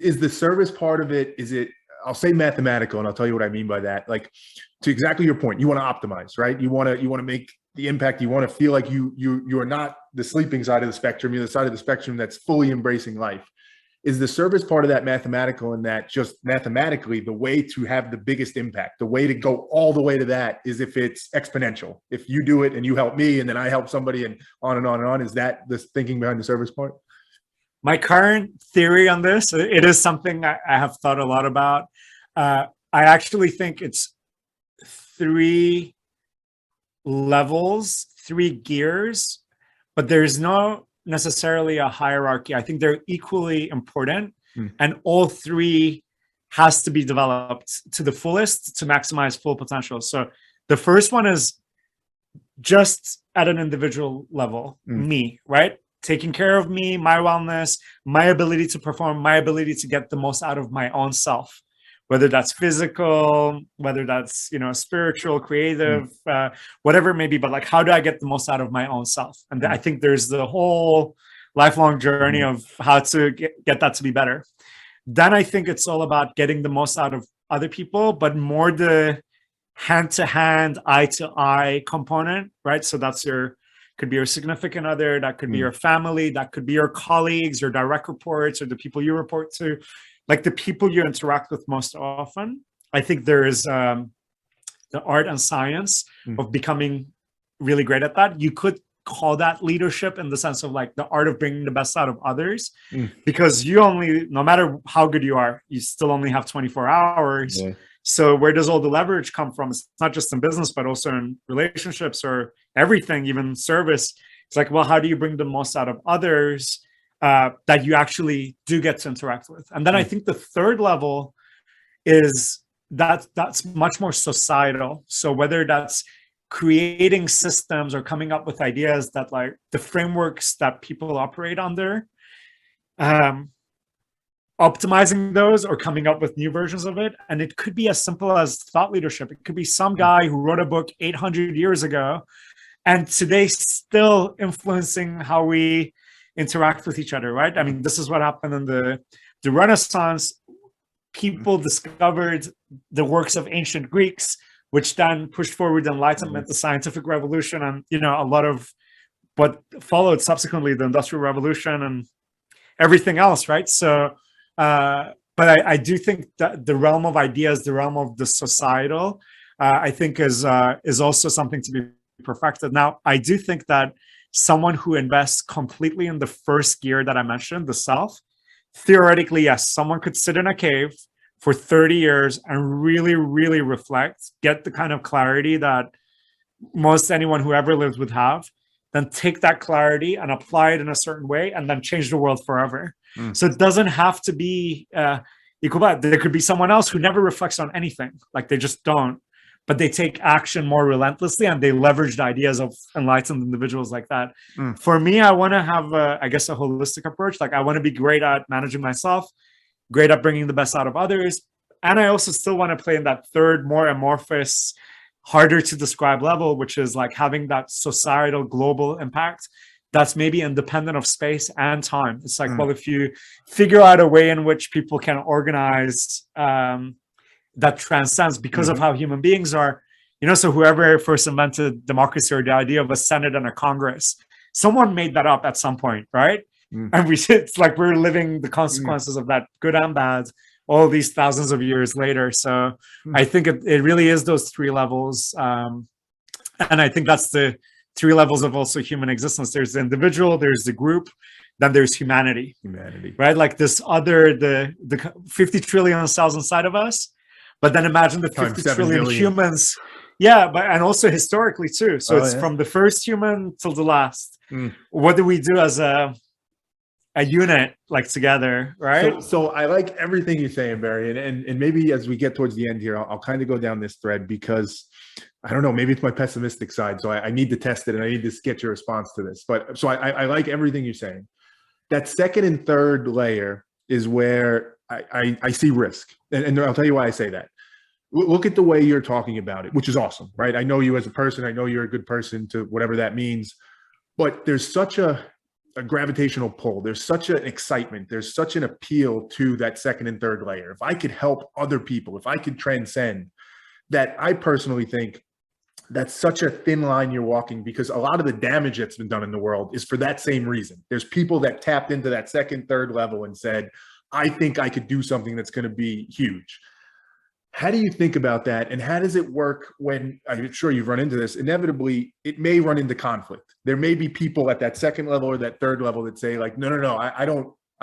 is the service part of it, is it, I'll say mathematical, and I'll tell you what I mean by that. Like, to exactly your point, you want to optimize, right? You want to make the impact. You want to feel like you are not the sleeping side of the spectrum. You're the side of the spectrum that's fully embracing life. Is the service part of that mathematical, and that just mathematically the way to have the biggest impact, the way to go all the way to that is if it's exponential. If you do it and you help me and then I help somebody and on and on and on. Is that the thinking behind the service part? My current theory on this, it is something I have thought a lot about. I actually think it's 3 levels, 3 gears, but there's no necessarily a hierarchy. I think they're equally important, and all 3 has to be developed to the fullest to maximize full potential. So the first one is just at an individual level, me, right? Taking care of me, my wellness, my ability to perform, my ability to get the most out of my own self, whether that's physical, whether that's, spiritual, creative, whatever it may be, but like, how do I get the most out of my own self? And I think there's the whole lifelong journey of how to get that to be better. Then I think it's all about getting the most out of other people, but more the hand-to-hand, eye-to-eye component, right? So that's could be your significant other, that could be your family, that could be your colleagues, your direct reports, or the people you report to, like the people you interact with most often. I think there is the art and science of becoming really great at that. You could call that leadership in the sense of like the art of bringing the best out of others, because no matter how good you are, you still only have 24 hours. Yeah. So where does all the leverage come from? It's not just in business, but also in relationships or everything, even service. It's like, well, how do you bring the most out of others that you actually do get to interact with? And then I think the third level is that's much more societal. So whether that's creating systems or coming up with ideas that like the frameworks that people operate under, optimizing those or coming up with new versions of it. And it could be as simple as thought leadership. It could be some guy who wrote a book 800 years ago and today still influencing how we interact with each other, right? I mean, this is what happened in the Renaissance. People discovered the works of ancient Greeks, which then pushed forward the Enlightenment, the scientific revolution, and, a lot of what followed subsequently, the Industrial Revolution and everything else, right? So, but I do think that the realm of ideas, the realm of the societal, I think is also something to be perfected. Now, I do think that someone who invests completely in the first gear that I mentioned, the self, theoretically, yes, someone could sit in a cave for 30 years and really, really reflect, get the kind of clarity that most anyone who ever lived would have, then take that clarity and apply it in a certain way and then change the world forever. So it doesn't have to be equal. There could be someone else who never reflects on anything, like they just don't, but they take action more relentlessly and they leverage the ideas of enlightened individuals like that. For me, I want to have, a holistic approach. Like I want to be great at managing myself, great at bringing the best out of others. And I also still want to play in that third, more amorphous, harder to describe level, which is like having that societal global impact that's maybe independent of space and time. It's like, well, if you figure out a way in which people can organize that transcends because of how human beings are, so whoever first invented democracy or the idea of a Senate and a Congress, someone made that up at some point, right? And it's like we're living the consequences of that, good and bad, all these thousands of years later. So I think it really is those 3 levels. And I think that's the 3 levels of also human existence. There's the individual, there's the group, then there's humanity, right? Like this other, the 50 trillion cells inside of us, but then imagine the 50 trillion humans. Yeah, and also historically too. So it's from the first human till the last. What do we do as a unit, like together, right? So I like everything you're saying, Beri, and maybe as we get towards the end here, I'll kind of go down this thread because I don't know, maybe it's my pessimistic side. So I need to test it and I need to get your response to this. But so I like everything you're saying. That second and third layer is where I see risk. And I'll tell you why I say that. Look at the way you're talking about it, which is awesome, right? I know you as a person. I know you're a good person, to whatever that means. But there's such a a gravitational pull. There's such an excitement. There's such an appeal to that second and third layer. If I could help other people, if I could transcend, that I personally think that's such a thin line you're walking, because a lot of the damage that's been done in the world is for that same reason. There's people that tapped into that second, third level and said, I think I could do something that's going to be huge. How do you think about that? And how does it work when, I'm sure you've run into this, inevitably, it may run into conflict. There may be people at that second level or that third level that say like, no, I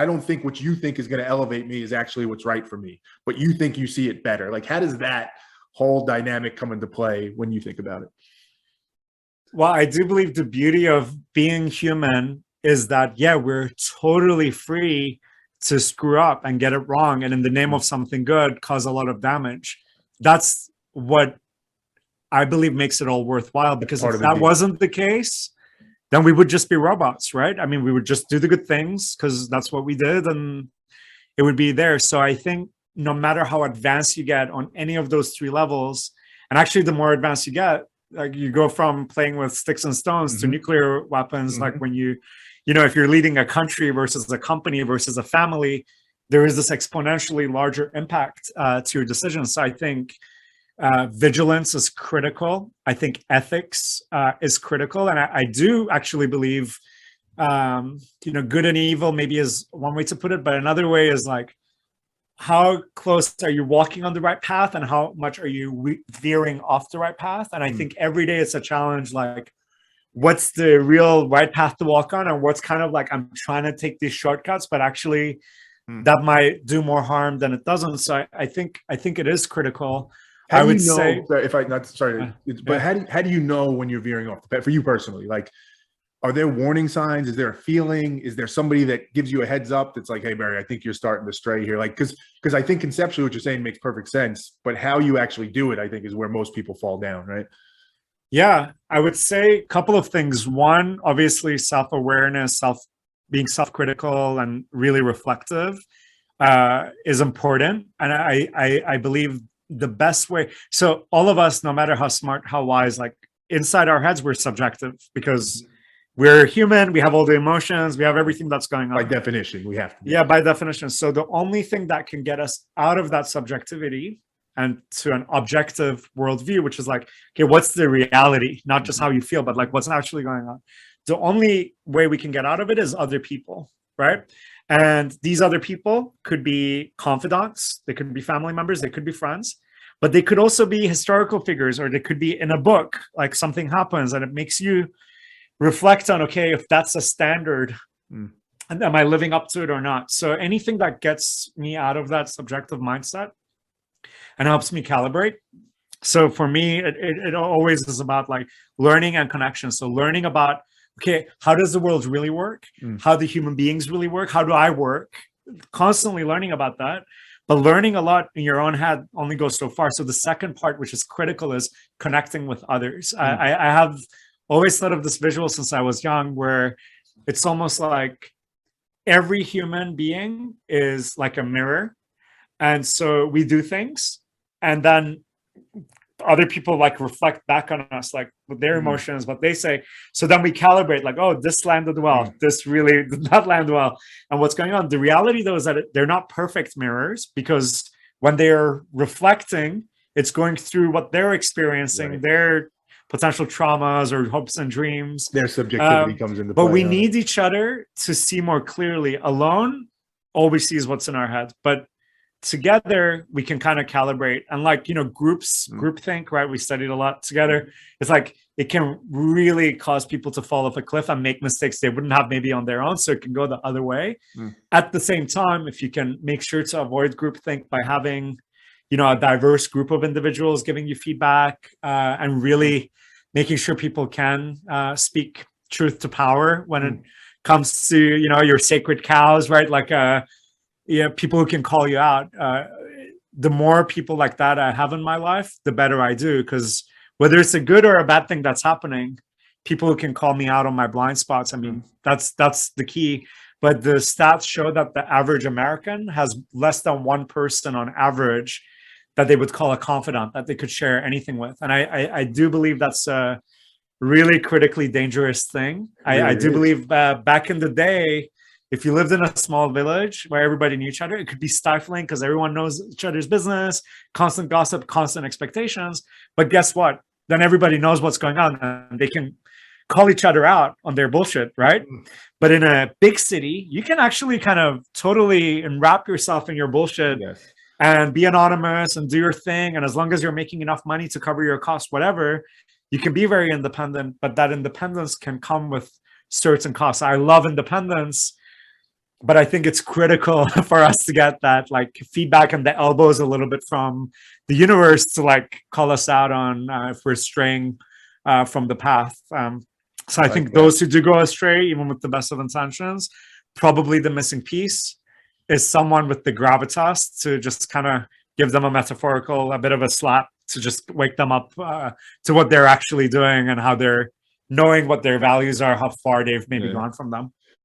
don't think what you think is going to elevate me is actually what's right for me, but you think you see it better. Like, how does that whole dynamic come into play when you think about it? Well, I do believe the beauty of being human is that, yeah, we're totally free to screw up and get it wrong, and in the name of something good, cause a lot of damage. That's what I believe makes it all worthwhile, because if that wasn't the case, then we would just be robots, right? I mean, we would just do the good things because that's what we did, and it would be there. So I think no matter how advanced you get on any of those three levels, and actually the more advanced you get, like you go from playing with sticks and stones to nuclear weapons, like when if you're leading a country versus a company versus a family, there is this exponentially larger impact to your decisions. So I think vigilance is critical. I think ethics is critical. And I do actually believe, good and evil maybe is one way to put it, but another way is like, how close are you walking on the right path and how much are you veering off the right path? And I think every day it's a challenge, like, what's the real right path to walk on, and what's kind of like, I'm trying to take these shortcuts, but actually that might do more harm than it doesn't. So I think it is critical. How do you know, if I not sorry, but how do you know when you're veering off the path for you personally? Like, are there warning signs? Is there a feeling? Is there somebody that gives you a heads up that's like, hey, Beri, I think you're starting to stray here? Like, because I think conceptually what you're saying makes perfect sense, but how you actually do it, I think, is where most people fall down, right? Yeah, I would say a couple of things. One, obviously, self-awareness, being self-critical and really reflective is important. And I believe the best way. So all of us, no matter how smart, how wise, like inside our heads, we're subjective because we're human. We have all the emotions. We have everything that's going on. By definition, we have to. Yeah, by definition. So the only thing that can get us out of that subjectivity and to an objective worldview, which is like, okay, what's the reality? Not just how you feel, but like what's actually going on. The only way we can get out of it is other people, right? And these other people could be confidants, they could be family members, they could be friends, but they could also be historical figures, or they could be in a book, like something happens and it makes you reflect on, okay, if that's a standard, and am I living up to it or not? So anything that gets me out of that subjective mindset and helps me calibrate. So for me, it always is about like learning and connection. So learning about, okay, how does the world really work? How do human beings really work? How do I work? Constantly learning about that. But learning a lot in your own head only goes so far. So the second part, which is critical, is connecting with others. I have always thought of this visual since I was young, where it's almost like every human being is like a mirror. And so we do things, and then other people like reflect back on us, like with their emotions, what they say. So then we calibrate, like, oh, this landed well, this really did not land well, and what's going on. The reality, though, is that they're not perfect mirrors, because when they're reflecting, it's going through what they're experiencing, their potential traumas or hopes and dreams. Their subjectivity comes into play. But we need each other to see more clearly. Alone, all we see is what's in our head. But together, we can kind of calibrate. And like, groupthink, right? We studied a lot together. It's like, it can really cause people to fall off a cliff and make mistakes they wouldn't have maybe on their own. So it can go the other way. At the same time, if you can make sure to avoid groupthink by having, a diverse group of individuals giving you feedback, and really making sure people can speak truth to power when it comes to, your sacred cows, right? Like, people who can call you out. The more people like that I have in my life, the better I do. Because whether it's a good or a bad thing that's happening, people who can call me out on my blind spots, I mean, that's the key. But the stats show that the average American has less than one person on average that they would call a confidant, that they could share anything with. And I do believe that's a really critically dangerous thing. I do believe back in the day, if you lived in a small village where everybody knew each other, it could be stifling because everyone knows each other's business, constant gossip, constant expectations. But guess what? Then everybody knows what's going on and they can call each other out on their bullshit, right? But in a big city, you can actually kind of totally enwrap yourself in your bullshit and be anonymous and do your thing. And as long as you're making enough money to cover your costs, whatever, you can be very independent, but that independence can come with certain costs. I love independence, but I think it's critical for us to get that like feedback and the elbows a little bit from the universe to like call us out on if we're straying from the path. So I think those who do go astray, even with the best of intentions, probably the missing piece is someone with the gravitas to just kind of give them a bit of a slap to just wake them up to what they're actually doing and how they're knowing what their values are, how far they've maybe gone from them.